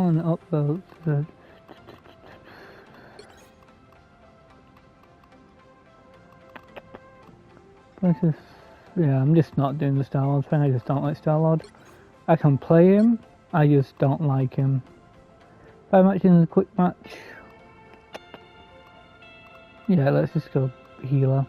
on, upvote. This is, yeah, I'm just not doing the Star-Lord thing. I just don't like Star-Lord. I can play him, I just don't like him. 5 matches in a quick match. Yeah, let's just go healer.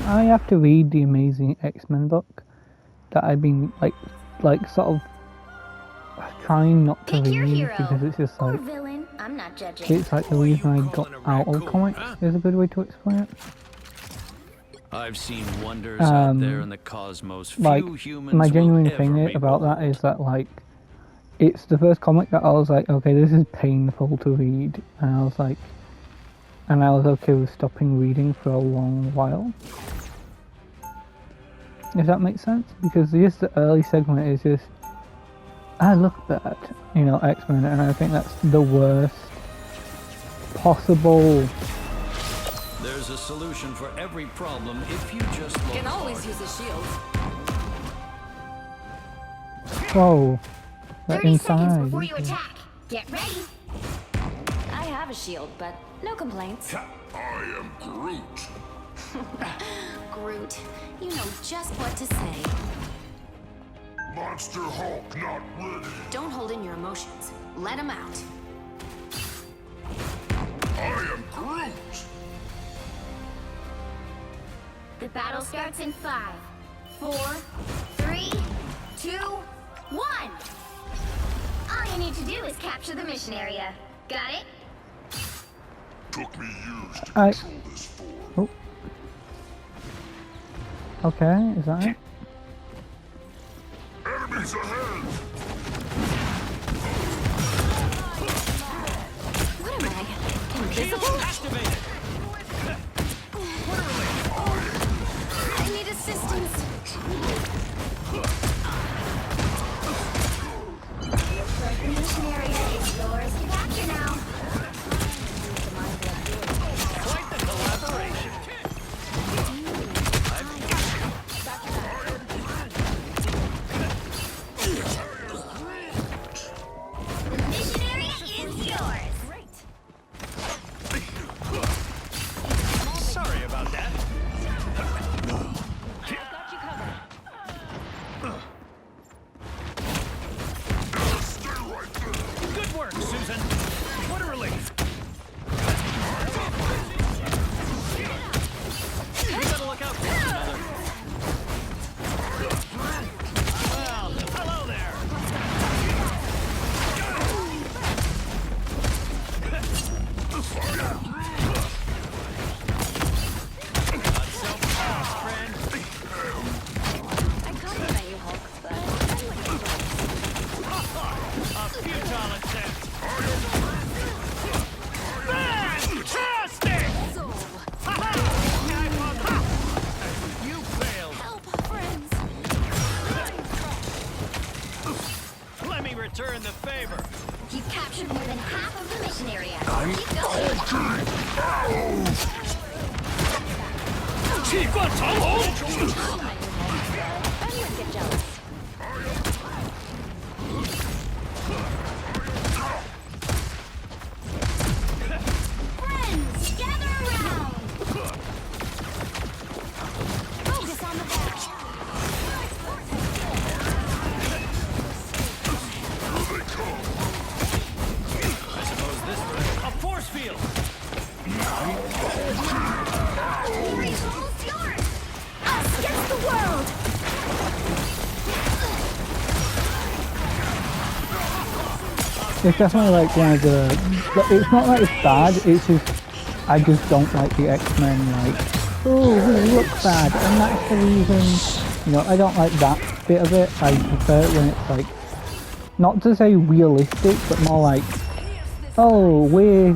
I have to read the Amazing X-Men book that I've been like sort of trying not to read because it's just like it's like the reason I got out of comics is a good way to explain it. I've seen wonders out there in the cosmos. Like my genuine thing about that is that like it's the first comic that I was like, okay, this is painful to read, and I was like, and I was okay with stopping reading for a long while. If that makes sense, because just the early segment is just, I look bad, you know, X-Men, and I think that's the worst possible. There's a solution for every problem if you just look. Can always use a shield. Whoa, that 30 seconds inside. before you attack. Get ready. I have a shield, but no complaints. I am Groot. Groot, you know just what to say. Monster Hulk not ready. Don't hold in your emotions. Let him out. I am Groot. The battle starts in 5, 4, 3, 2, 1. All you need to do is capture the mission area. Got it? Took me years to control this form. Oh. Okay, is that it? Enemies ahead! What am I? Invisible? Activated. I need assistance. The mission area is yours to capture now. Quite the collaboration. The mission area is yours. Sorry about that. Good work, Susan. What a relief. You gotta look out for one another. Well, hello there. Not self-conscious, friend. I compliment you, Hulk, but A futile attempt. Fantastic! You failed. help, friends. Let me return the favor. You've captured more than half of the mission area. Keep going. I wouldn't get jealous. Friends, gather around. Focus on the ball. I suppose this was a force field. Glory's almost yours. Us against the world. It's definitely like one of the. It's not that it's bad. It's just I just don't like the X-Men. Like, oh, we look bad, and that's the reason. You know, I don't like that bit of it. I prefer it when it's like, not to say realistic, but more like, oh, we're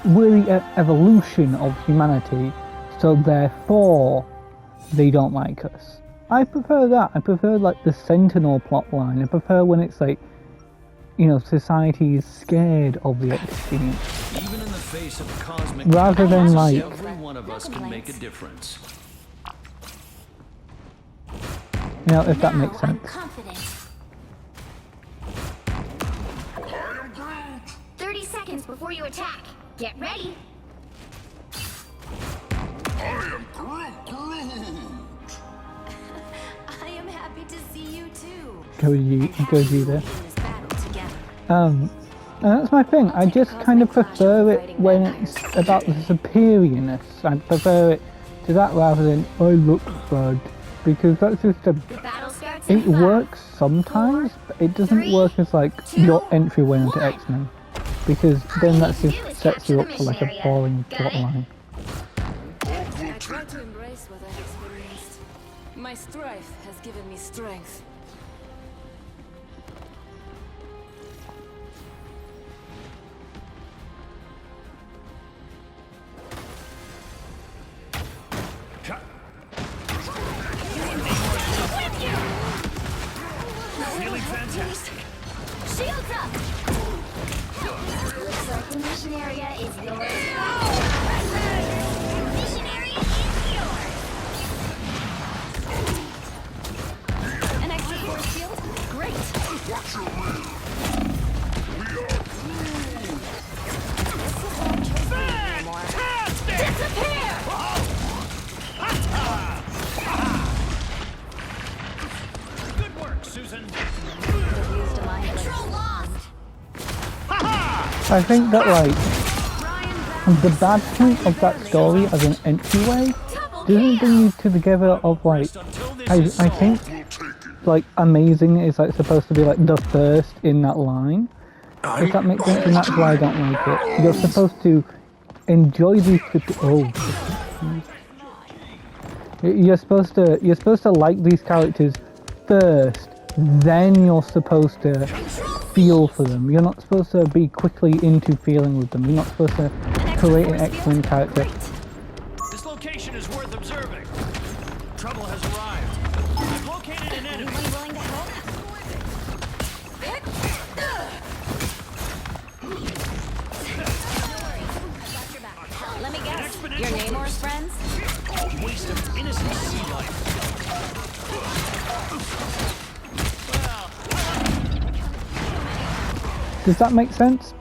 we're the evolution of humanity, so therefore they don't like us. I prefer that. I prefer like the Sentinel plotline. I prefer when it's like, you know, society is scared of the X-gene. Even in the face of cosmic Rather than like, every one of us can make a difference. you know, if that Now makes I'm sense. confident. 30 seconds before you attack. Get ready. I am happy to see you too. Go do this. In this battle together. And that's my thing. I just kind of prefer it when it's about the superiorness. I prefer it to that rather than I look bad, because that's just a. The battle starts in It 5, works sometimes, but it doesn't work as like your entryway into X-Men, because then that just sets you up for like a boring plotline. I try to embrace what I've experienced. My strife has given me strength. Feeling fantastic. Shields up! Looks like the mission area is yours. Mission area is yours! An extra force shield? Great. Watch your rear. Disappear! Good work, Susan. Used a mind blade. Control lost! I think that like the bad point of that story as an entryway doesn't bring you to the together of like I think like amazing is like supposed to be like the first in that line. If that makes sense, and that's why I don't like it. You're supposed to enjoy these. You're supposed to like these characters first, then you're supposed to feel for them. You're not supposed to be quickly into feeling with them. You're not supposed to create an excellent character. This location is worth observing. Trouble has arrived. I've located an enemy. Anyone willing to help? Let me guess. Your Namor's friends? Waste of innocent sea life. Does that make sense?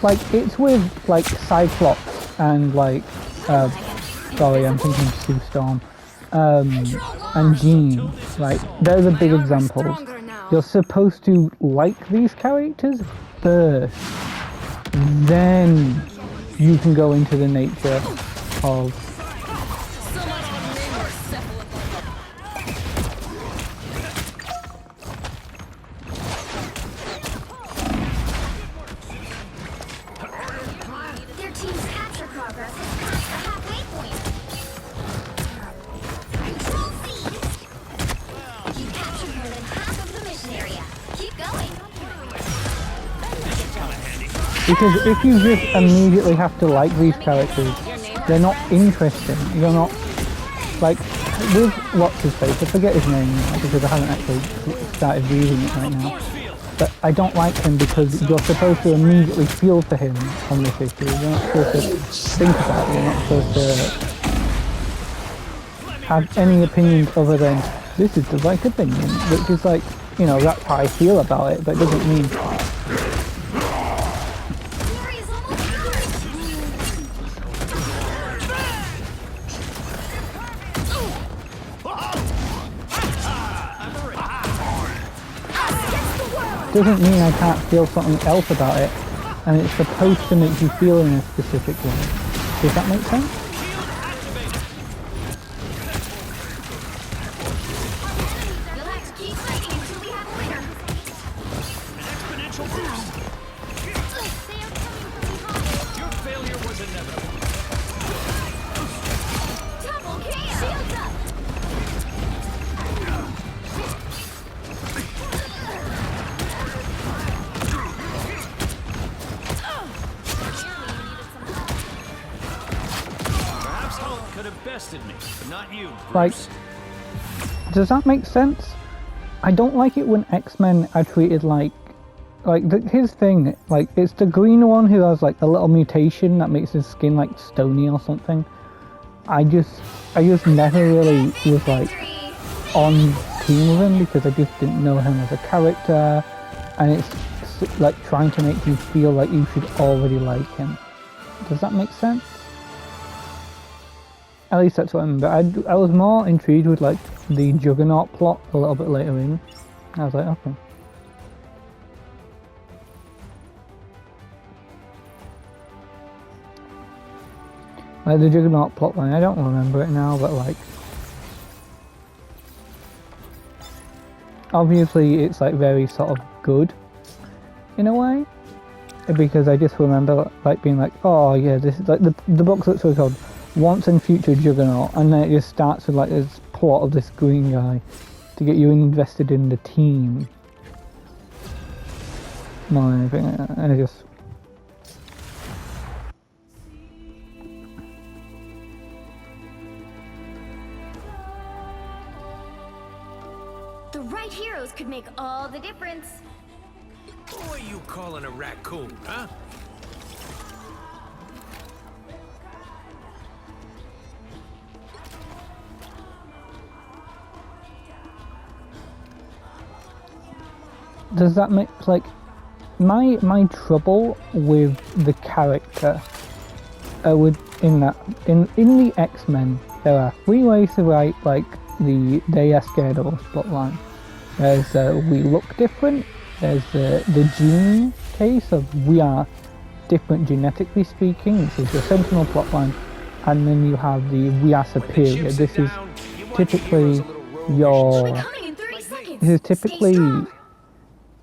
Like, it's with, like, Cyclops and, like, sorry, I'm thinking Sue Storm, and Jean, right? They're the big examples. You're supposed to like these characters first, then you can go into the nature of... Their team's capture progress has passed the halfway point. Control C. You captured more than half of the mission area. Keep going. Because if you just immediately have to like these characters, they're not interesting. You're not... Like, with What's-His-Face, I forget his name because I haven't actually started reading it right now. But I don't like him because you're supposed to immediately feel for him on this issue. You're not supposed to think about it. You're not supposed to have any opinions other than, this is the right opinion. Which is like, you know, that's how I feel about it, but it doesn't mean... Glory is almost Doesn't mean I can't feel something else about it, and it's supposed to make you feel in a specific way. Does that make sense? You'll have to keep fighting until we have a winner. Exponential boost. They are coming from behind. Your failure was inevitable. Double kill. Shields up. could have bested me, but not you, Like, Bruce. does that make sense? I don't like it when X-Men are treated like his thing, like, it's the green one who has like a little mutation that makes his skin like stony or something. I just never really was like on team with him because I just didn't know him as a character, and it's like trying to make you feel like you should already like him. Does that make sense? At least that's what I remember. I was more intrigued with like the Juggernaut plot a little bit later in. I was like, okay. Like the Juggernaut plotline, I don't remember it now, but like, obviously it's like very sort of good in a way, because I just remember like being like, oh yeah, this is like the book's literally called Once and Future Juggernaut, and then it just starts with like this plot of this green guy to get you invested in the team more than anything, and I just. The right heroes could make all the difference. Who are you calling a raccoon, huh? Does that make like my trouble with the character would in the X-Men there are 3 ways to write like the they are scared of us plotline. There's we look different, there's the gene case of we are different genetically speaking, this is the Sentinel plotline, and then you have the we are superior. This is typically your this is typically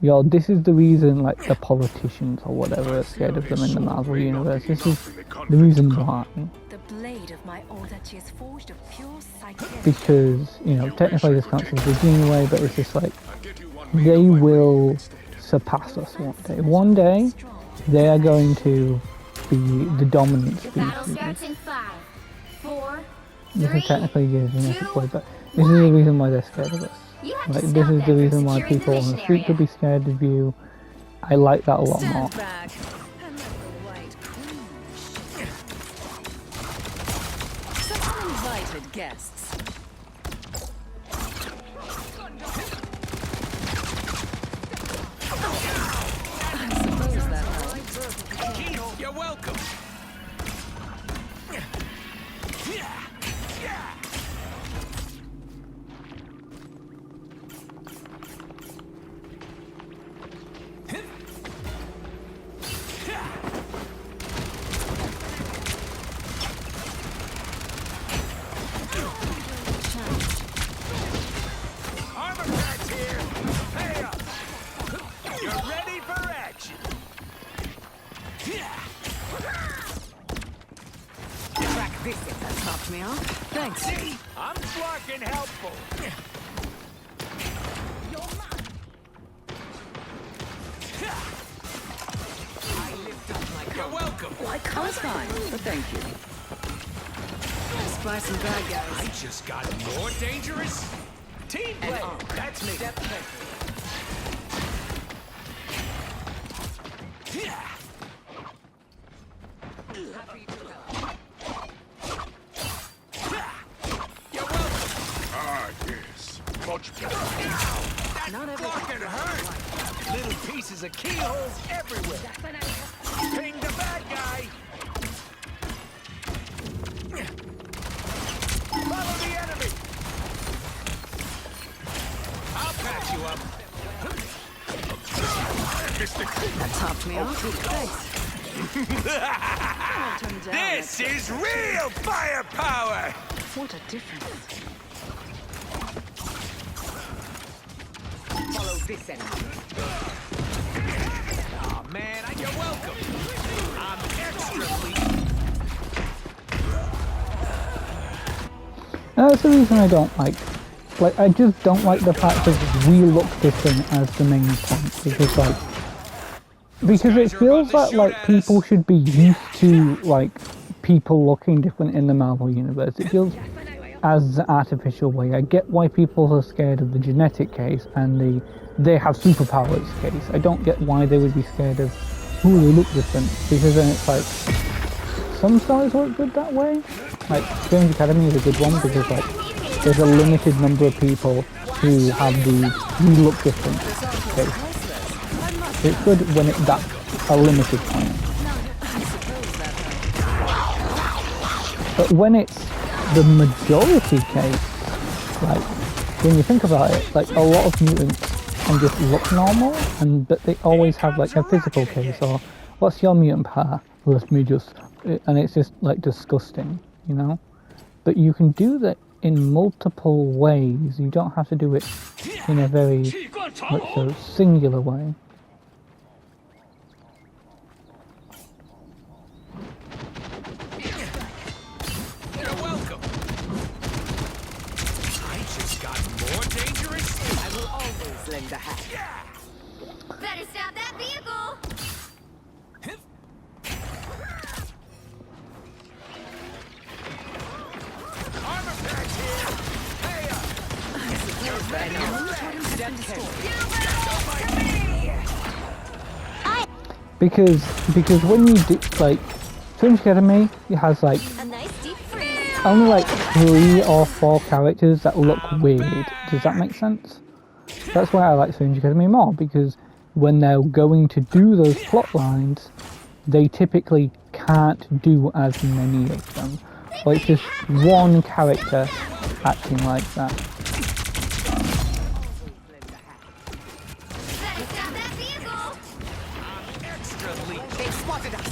your this is the reason like the politicians or whatever are scared of them in the Marvel universe. This is the reason why. The blade of my Audachi is forged of pure psychic. Because, you know, technically this counts as the gene way, but it's just like they will surpass us one day. One day they are going to be the dominant The battle species. starts in 5, 4, This 3, is technically the genetic 2, way, but this is the reason why they're scared of us. You have to Like, stop this is them the from reason why securing people the on the mission street could area. be scared of you. I like that a lot more. Stand back and let the white queen. Some uninvited guests. I suppose that helps. You're welcome. Armor patch here. Hey up. You're ready for action. Track this if that knocked me off. Thanks. See, I'm fucking helpful. You're welcome. I was fine, but thank you. Spy some bad guys. I just got more dangerous. Team play. That's me. You're welcome. Ah, yes. Much better. That Not every- fucking hurt. Little pieces of keyholes everywhere. Ping the bad guy. Follow the enemy. I'll patch you up. That topped me off. Thanks. This is real firepower. What a difference. Follow this enemy. Oh man, you're welcome. I'm extra pleased. That's the reason I don't like I just don't like the fact that we look different as the main point, because it feels like people should be used to like people looking different in the Marvel universe. It feels as an artificial way. I get why people are scared of the genetic case and they have superpowers case. I don't get why they would be scared of who they look different, because then it's like some stories work good that way. Like Strange Academy is a good one because like there's a limited number of people who have the we look different case. It's good when that's a limited point. But when it's the majority case, like when you think about it, like a lot of mutants can just look normal, and but they always have like a physical case, or what's your mutant power? Let me just, and it's just like disgusting, you know. But you can do that in multiple ways. You don't have to do it in a very much so singular way. You're welcome. I just got more dangerous. I will always lend a hand. Better stop that vehicle! Armor pack here. Hey, Because when you do like Strange Academy, it has like A nice deep freeze. only like 3 or 4 characters that look weird. Does that make sense? That's why I like Strange Academy more, because when they're going to do those plot lines, they typically can't do as many of them. Or it's just one character acting like that. Better stop that vehicle! extra leak. They spotted us.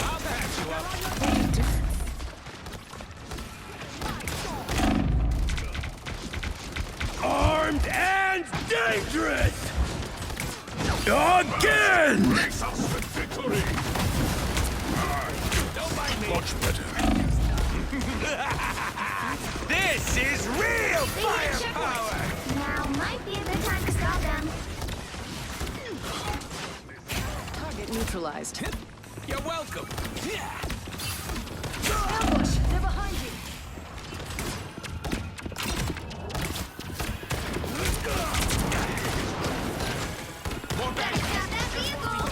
I'll patch you up. Armed and dangerous! Again! Victory! Don't mind me. Much better. This is real firepower. Now might be a good time to stop them. Target neutralized. You're welcome. Ambush! They're behind you. Better stop that vehicle!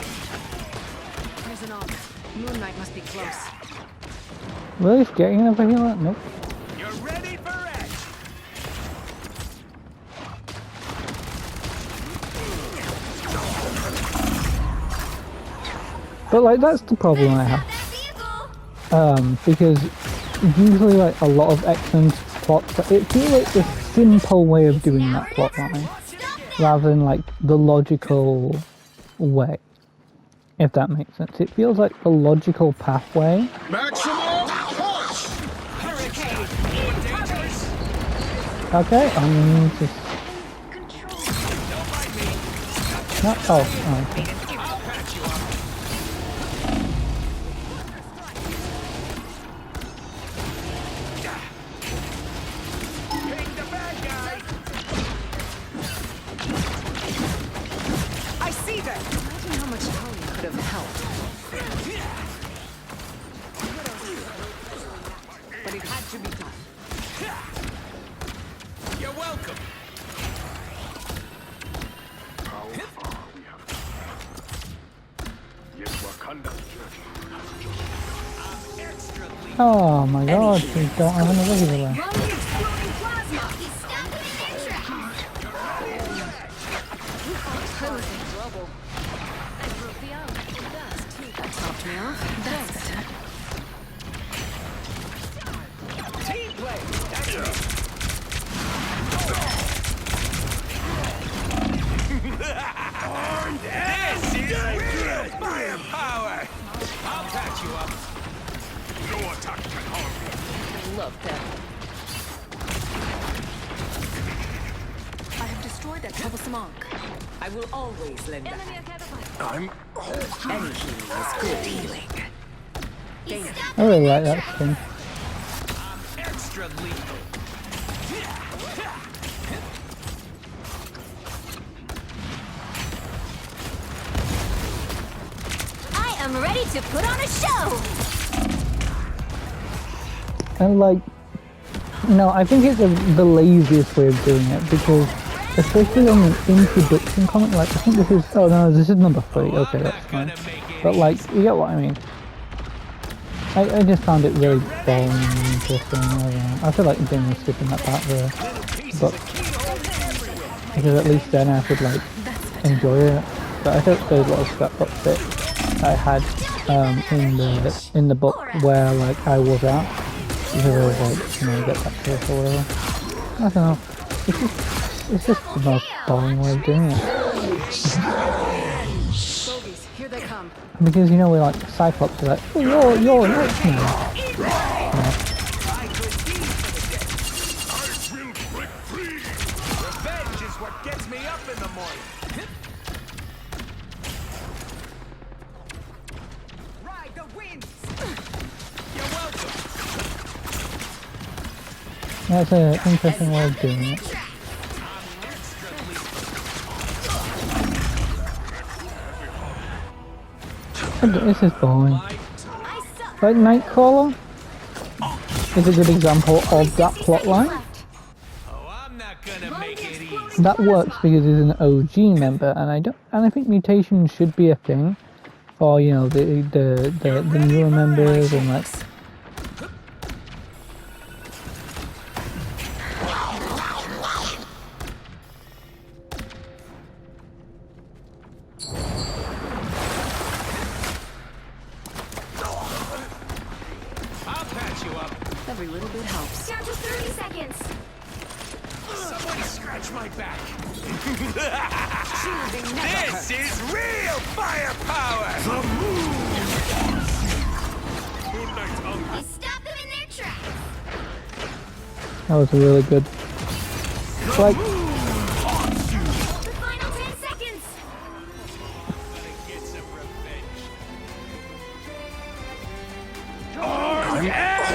There's an arc. Moon Knight must be close. Really getting over here? Nope. You're ready for it. But like that's the problem I have. That vehicle! Because usually like a lot of X-Men's plots, it feels like the simple way of doing that plot line, rather than like the logical way, if that makes sense. It feels like the logical pathway. Maximum push! Okay, I'm just... No, oh, okay. I'll patch you up. Ping the bad guy. I see them! Imagine how much Tony could have helped. But it had to be done. You're welcome. How far we have come. Yet Wakanda's journey has just Extra leak. Oh my god, we don't have another healer. He's stopping them in their tracks! Trouble. I broke the arm. That topped me off. That's better. Team play. That's it. armed This is real firepower. I'll patch you up. No attack can harm me. Love that. I have destroyed that troublesome arc. I will always lend a hand. I'm Any healing is good healing. I really like that skin. Extra lethal. I am ready to put on a show! And like, no, I think it's the laziest way of doing it because, especially on an introduction comic, like I think this is, oh no, this is number 3, okay, that's fine. But like, you get what I mean. I just found it really boring and interesting. I don't know. I feel like generally skipping that part there, but because at least then I could like enjoy it. But I felt there's a lot of scrapbook bits I had in the book where like I was at, because I was like, you know, get back to it or whatever. I don't know. It's just the most boring way of doing it. Bogies, here they come. Because you know we're like Cyclops are like, oh, you're an X-Men. I will break free. Revenge is what gets me up in the morning. Ride the winds. You're welcome. That's an interesting way of doing it. This is boring. Like Nightcrawler is a good example of that plotline. Oh, I'm not gonna make it easy. That works because he's an OG member, and I think mutations should be a thing for, you know, the newer members and like. I'll patch you up. Every little bit helps. Down to 30 seconds! Somebody scratch my back. Shielding never This is real firepower. The moon. We stop them in their tracks! That was really good. Like, The final 10 seconds! Get some revenge.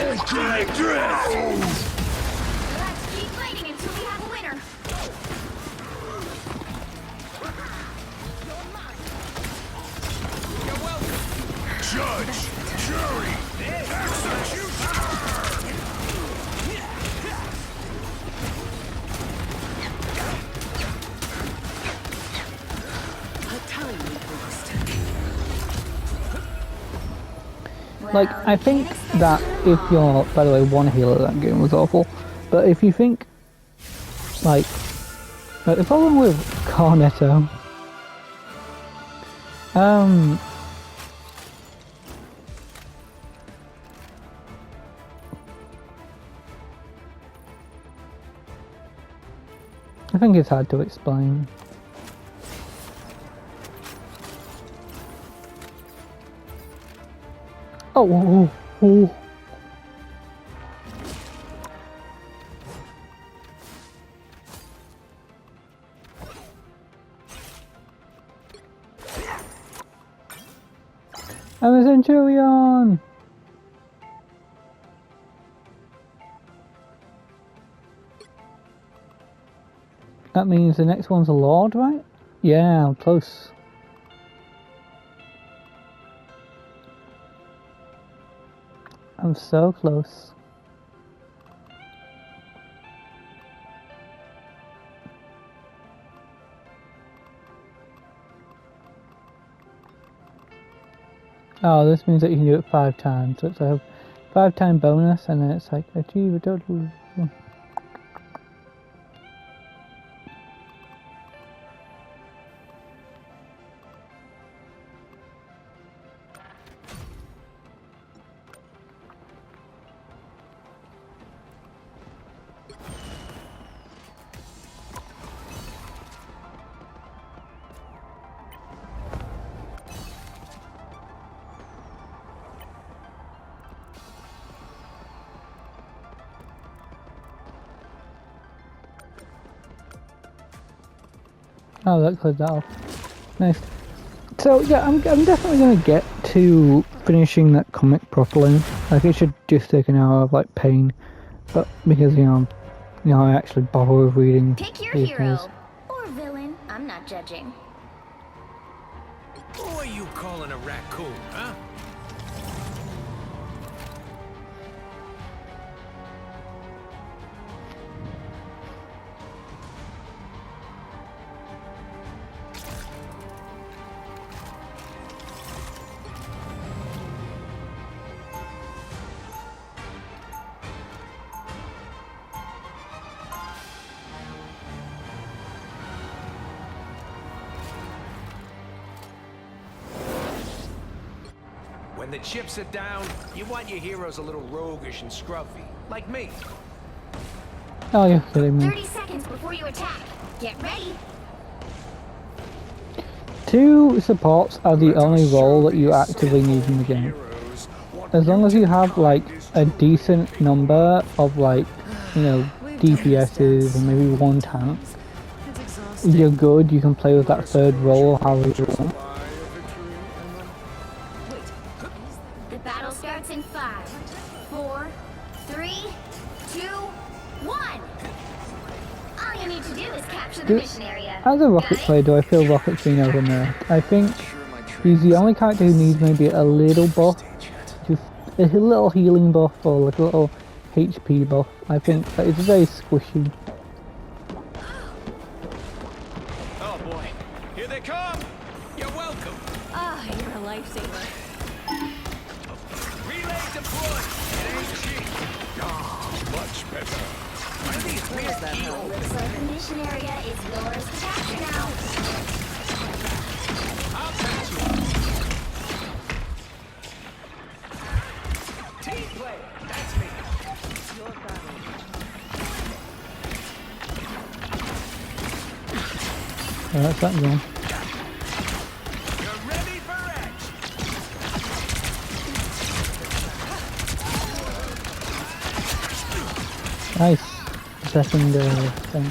Ultimate dress. Let's keep fighting until we have a winner! You're welcome. Judge, jury, executioner. a tiny boost. like I think that if you're, by the way, one healer that game was awful, but if you think like the problem with Cornetto, I think it's hard to explain. Oh. I'm a Centurion! That means the next one's a Lord, right? Yeah, I'm close. I'm so close. Oh, this means that you can do it 5 times. So it's a 5-time bonus, and then it's like achieve a total. Oh, that cleared that off. Nice. So yeah, I'm definitely gonna get to finishing that comic properly. Like it should just take an hour of like pain, but because I actually bother with reading Pick your these hero. days. Or villain. I'm not judging. Who are you calling a raccoon, huh? When the chips are down, you want your heroes a little roguish and scruffy, like me. Oh, you're kidding me. 30 seconds before you attack. Get ready. 2 supports are the only role that you actively need in the game. As long as you have like a decent number of like, DPSs and maybe 1 tank, It's exhausting. you're good. You can play with that 3rd role however you want. The battle starts in 5, 4, 3, 2, 1. All you need to do is capture the mission area. As a Rocket player, do I feel Rocket's been overnerfed? I think he's the only character who needs maybe a little buff, just a little healing buff or like a little HP buff. I think that it's very squishy. Oh boy, here they come! You're welcome! Ah, you're a lifesaver. Relay deployed! It ain't cheap! Much better. What are these weird keyholes? Looks like the mission area is yours to capture now. I'll catch you! Team play! That's me! Your battle. That's that going. You're ready for action! Nice. Second thing.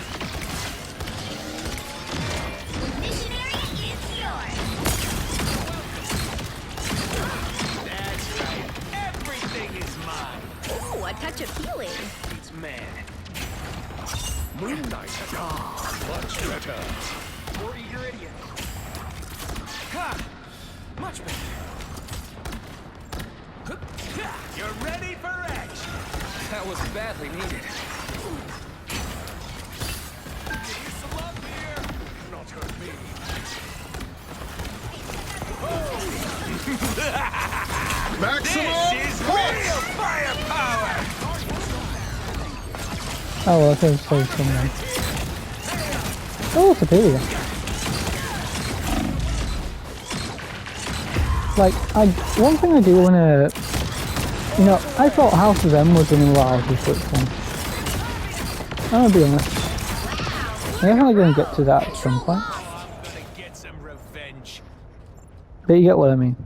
Mission area is yours. That's right. Everything is mine. Ooh, a touch of healing. It's man. Moon Knight. Much better. Or eager idiot. Ha! Much better. You're ready for action. That was badly needed. Give you some love here. Not hurt me. Maximum This is real firepower. Oh well, I could have saved someone. Oh, superior. Like, one thing I do want to, I thought House of M was going to allow us to switch one. I'm gonna be honest. I'm definitely going to get to that at some point. I'm gonna get some revenge. But you get what I mean.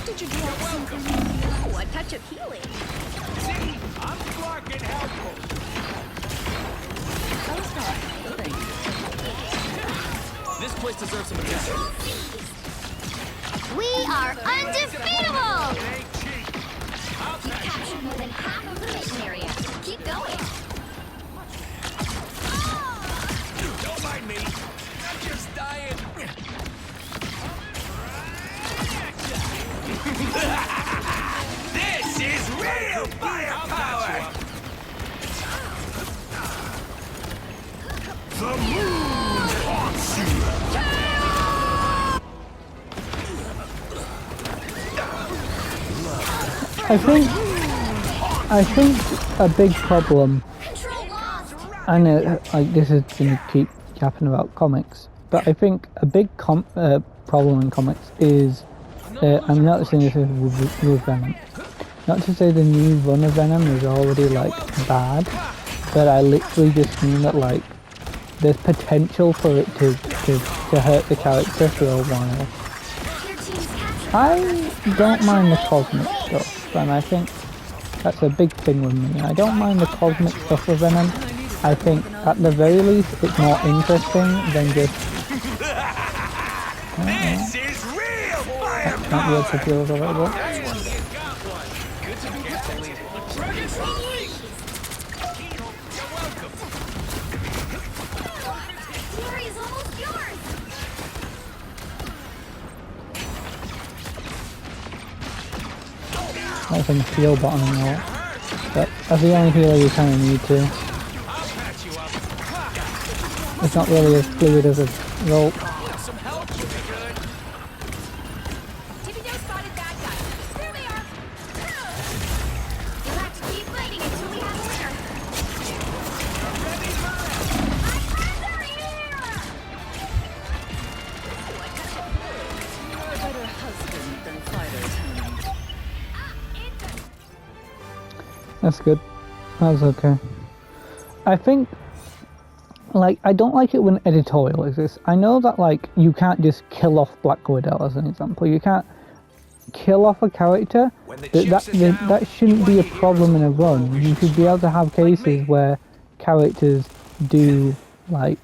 Did you drop something? Ooh, a touch of healing. See, I'm Clark and helpful. This place deserves some attention. We are undefeatable! It ain't cheap. I'll You catch you. captured more than half of the mission area. Keep going. Don't mind me. I'm just dying. This is real firepower. The moon haunts you. I think a big problem, Control lost. and this is going to keep yapping about comics, but I think a big problem in comics is, I'm noticing this with Venom. Not to say the new run of Venom is already like bad, but I literally just mean that like there's potential for it to hurt the character for a while. Your team's I don't mind the cosmic stuff, and I think that's a big thing with me. I don't mind the cosmic stuff with Venom. I think at the very least it's more interesting than just... This is real That might be able to deal with a little bit. Fury is almost yours. That's in the heal button and all. But as the only healer you kind of need to. It's not really as fluid as a rope. Tippy Joe spotted bad guys. There they are. You'll have to keep fighting until we have a winner. My friends are here! You are a better husband than fighter, Tony. That's good. That was okay. I think, like, I don't like it when editorial exists. I know that, like, you can't just kill off Black Widow as an example. You can't kill off a character. That shouldn't be a problem in a run. You should be able to have cases where characters do, like,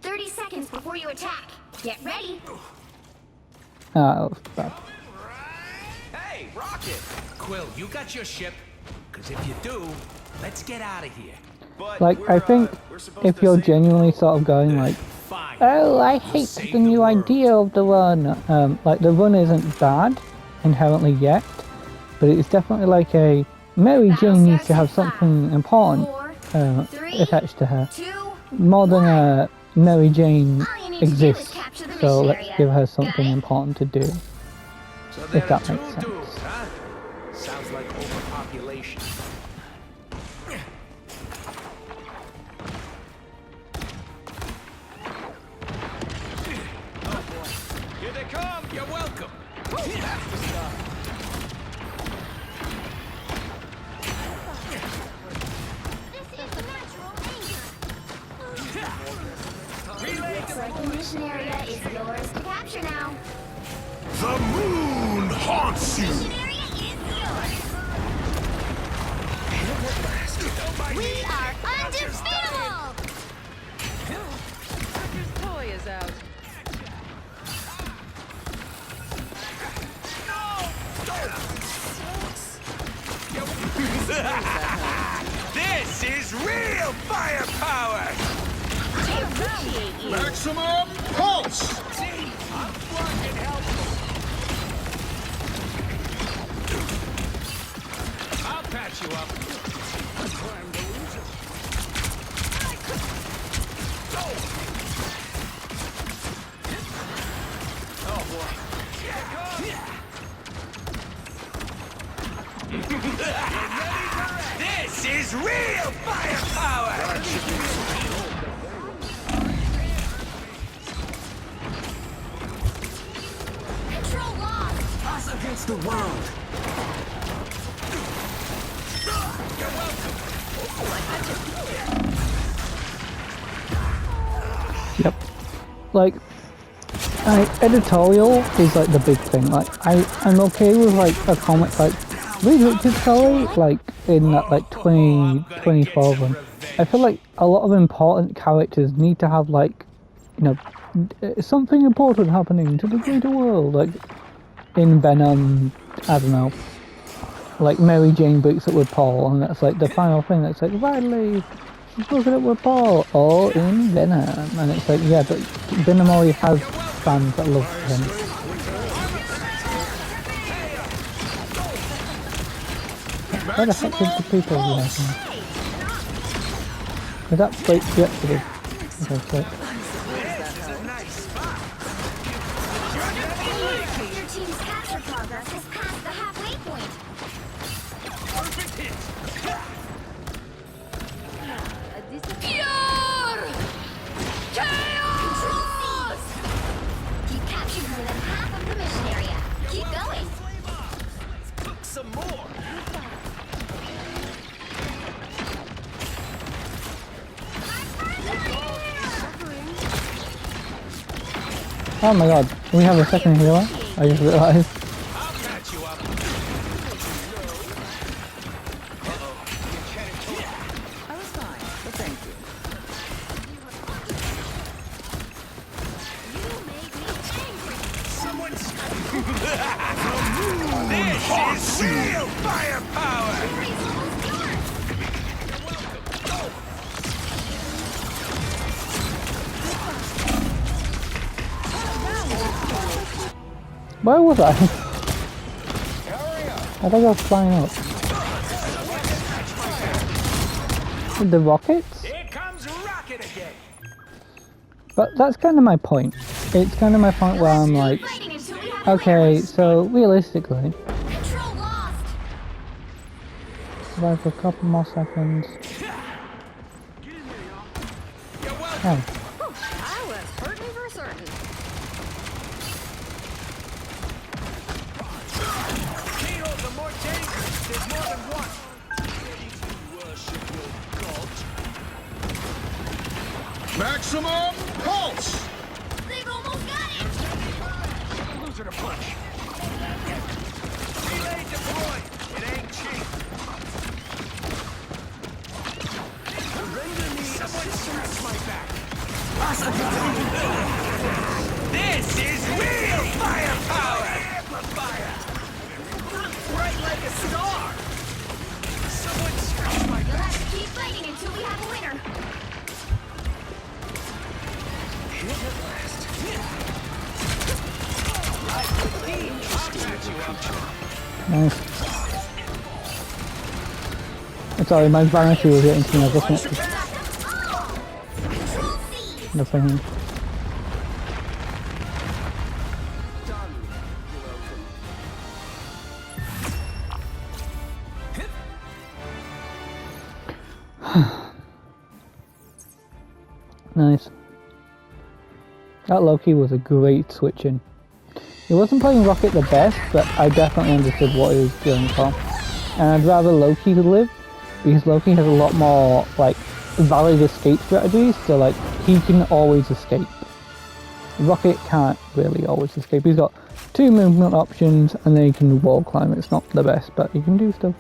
30 seconds before you attack. Get ready. that was bad. Hey, Rocket! Quill, you got your ship? Because if you do, let's get out of here. But Like, I think if you're genuinely sort of going like, Fine. oh, I hate Save the the new world. idea of the run. Like, the run isn't bad inherently yet, but it's definitely like a Mary Jane needs to have something important attached to her. 2, More than a Mary Jane all you need to do is exists, capture the so mission let's area. give her Got something it? important to do. So If there that are makes two sense. dudes, huh? Sounds like overpopulation. here they come. You're welcome. This is natural anger. Looks like the mission area is yours to capture now. The moon haunts you. Mission area is yours. We are undefeatable. His toy is out. This is real firepower! Maximum pulse. See, I'm fucking helpful. I'll patch you up. Oh boy. This is real firepower! Control lost. Us against the world! Yep. Like, editorial is like the big thing. Like, I'm okay with like a comic like Reed Richards story, like in that like 2012 one. I feel like a lot of important characters need to have like, you know, something important happening to the greater world. Like in Venom, I don't know, like Mary Jane breaks up with Paul, and that's like the final thing. That's like, Riley, she's broken up with Paul, all in Venom, and it's like, yeah, but Venom already has fans that love him. Where the heck is the people you know? Did that break the Exodus? Okay, so Your team's capture progress has passed the halfway point. Pure chaos! You've captured more than half of the mission area. Keep going. Let's cook some more. My friends are here! Oh my god, we have a second healer. I just realised. I'll patch you up. I was fine, but thank you. Someone's... This is real firepower! Where was I? I thought I was flying up. With the rockets? Here comes Rocket again. But that's kind of my point. It's kind of my point where I'm like, Fighting until we have a okay, so realistically, Control lost. survive for a couple more seconds. You're welcome. Oh, I was hurting for certain. Needles are more dangerous. There's more than one. Maximum pulse! They've almost got it. Losing a punch. Relay deployed. It ain't cheap. Someone scratch my back. This is real firepower! Amplifier! Bright like a star! Someone scratch my You'll back. have to keep fighting until we have a winner. nice. Sorry, my vanity was getting to me. I just want to Control C. nothing. Nice. That Loki was a great switch in. He wasn't playing Rocket the best, but I definitely understood what he was going for. And I'd rather Loki live, because Loki has a lot more, like, valid escape strategies, so, like, he can always escape. Rocket can't really always escape. He's got 2 movement options, and then he can wall climb. It's not the best, but he can do stuff.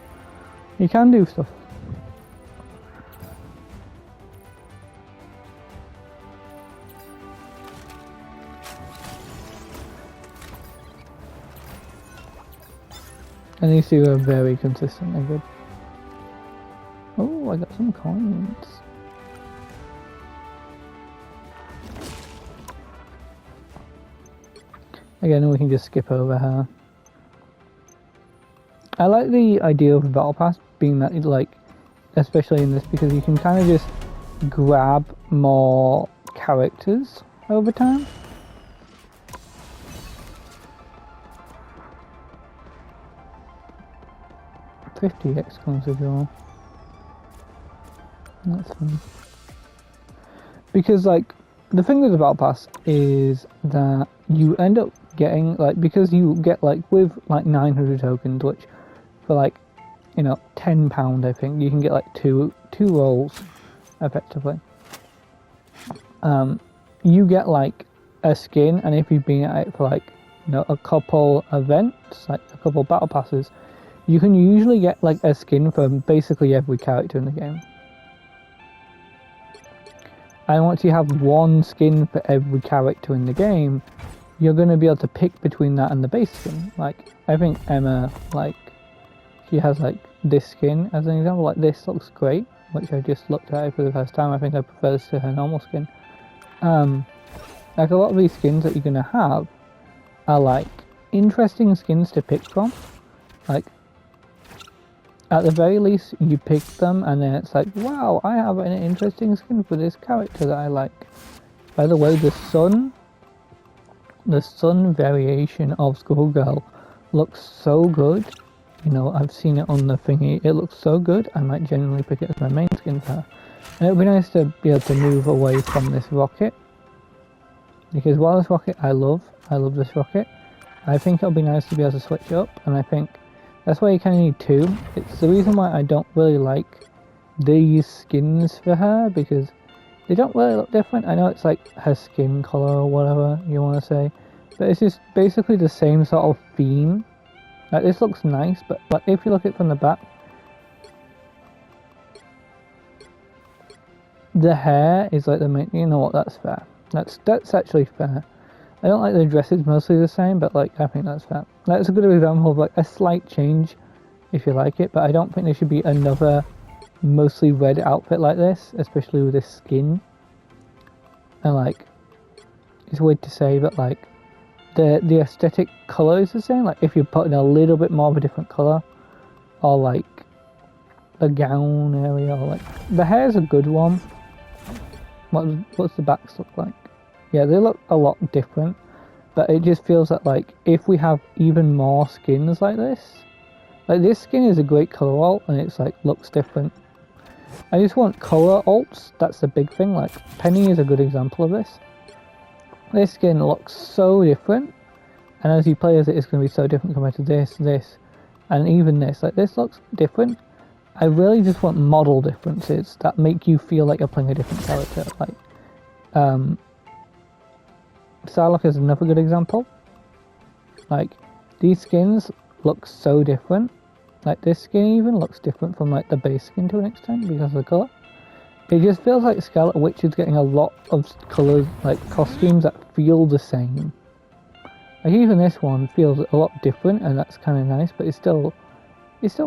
He can do stuff. And these two are very consistently good. Oh, I got some coins. Again, we can just skip over her. I like the idea of the battle pass being that, like, especially in this, because you can kind of just grab more characters over time. $50 comes with all. That's fun. Because, like, the thing with the battle pass is that you end up getting, like, because you get, like, with, like, 900 tokens, which, for, like, you know, £10, I think, you can get, like, two rolls, effectively. You get, like, a skin, and if you've been at it for, like, you know, a couple events, like, a couple battle passes, you can usually get, like, a skin for basically every character in the game. And once you have one skin for every character in the game, you're going to be able to pick between that and the base skin. Like, I think Emma, like, she has, like, this skin as an example. Like, this looks great, which I just looked at it for the first time. I think I prefer this to her normal skin. Like, a lot of these skins that you're going to have are, like, interesting skins to pick from. Like, at the very least, you pick them, and then it's like, wow, I have an interesting skin for this character that I like. By the way, the sun variation of Skullgirl looks so good. You know, I've seen it on the thingy. It looks so good, I might genuinely pick it as my main skin for her. And it would be nice to be able to move away from this rocket. Because while this rocket I love this rocket, I think it'll be nice to be able to switch up, and I think that's why you kind of need 2. It's the reason why I don't really like these skins for her, because They don't really look different. I know it's like her skin color or whatever you want to say, but it's just basically the same sort of theme. Like this looks nice, but like if you look at it from the back, the hair is like the main. You know what? That's fair. That's actually fair. I don't like the dresses mostly the same, but like I think that's fair. That's a good example of like a slight change, if you like it. But I don't think there should be another mostly red outfit like this, especially with this skin. And like, it's weird to say, but like, the aesthetic color is the same. Like, if you put in a little bit more of a different color, or like the gown area, or like the hair's a good one. What's the backs look like? Yeah, they look a lot different, but it just feels like if we have even more skins like this skin is a great color alt, and it's like looks different. I just want color alts. That's the big thing. Like Penny is a good example of this. This skin looks so different, and as you play as it, it's going to be so different compared to this, and even this. Like this looks different. I really just want model differences that make you feel like you're playing a different character. Like, Psylocke is another good example. Like, these skins look so different. Like, this skin even looks different from, like, the base skin to an extent because of the colour. It just feels like Scarlet Witch is getting a lot of colours, like, costumes that feel the same. Like, even this one feels a lot different, and that's kind of nice, but it's still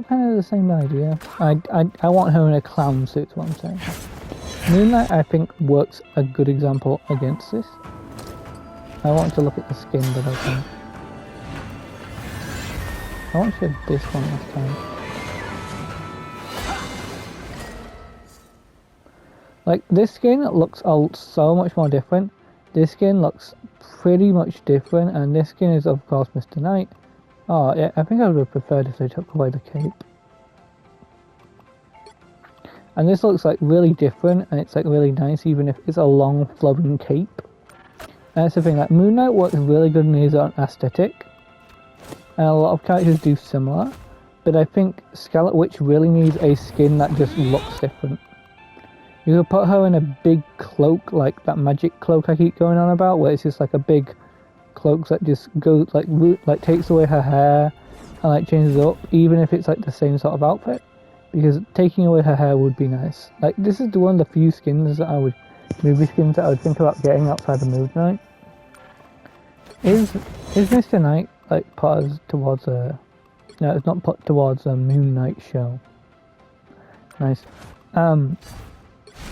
kind of the same idea. I want her in a clown suit, is what I'm saying. Moonlight, I think, works a good example against this. I want to look at the skin, but I think I want to show this one last time. Like, this skin looks so much more different. This skin looks pretty much different, and this skin is, of course, Mr. Knight. Oh, yeah, I think I would have preferred if they took away the cape. And this looks like really different, and it's like really nice, even if it's a long flowing cape. And that's the thing, like Moon Knight works really good in his own aesthetic, and a lot of characters do similar, but I think Scarlet Witch really needs a skin that just looks different. You could put her in a big cloak, like that magic cloak I keep going on about, where it's just like a big cloak that just goes like takes away her hair and like changes it up, even if it's like the same sort of outfit, because taking away her hair would be nice. Like, this is one of the few skins that movie skins that I would think about getting outside of Moon Knight. Is Mr. Knight like put us towards a... No, it's not put towards a Moon Knight show. Nice.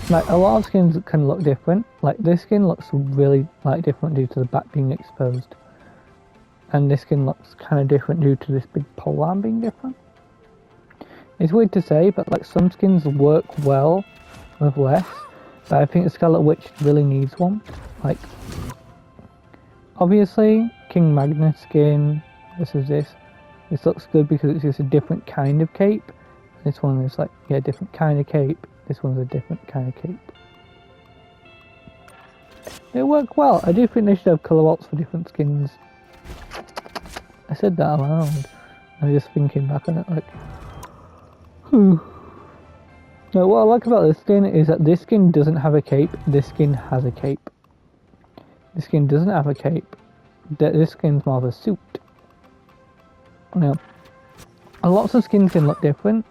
Like, a lot of skins can look different. Like, this skin looks really like different due to the back being exposed. And this skin looks kind of different due to this big pole arm being different. It's weird to say, but like some skins work well with less. But I think the Scarlet Witch really needs one. Like, obviously, King Magnus skin versus this. This looks good because it's just a different kind of cape. This one is like, yeah, different kind of cape. This one's a different kind of cape. They work well. I do think they should have colour alts for different skins. I said that aloud. I'm just thinking back on it like... Now, what I like about this skin is that this skin doesn't have a cape. This skin has a cape. This skin doesn't have a cape. This skin's more of a suit. Now, lots of skins can look different.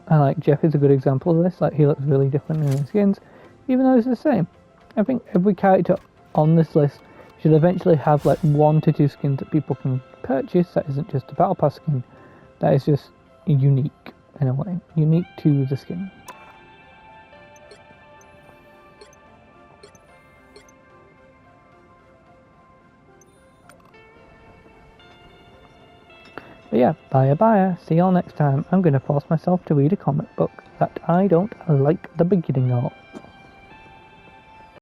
And like Jeff is a good example of this. Like, he looks really different in his skins, even though it's the same. I think every character on this list should eventually have like 1 to 2 skins that people can purchase. That isn't just a battle pass skin. That is just unique in a way. Unique to the skin. But yeah, bye. See y'all next time. I'm going to force myself to read a comic book that I don't like the beginning of.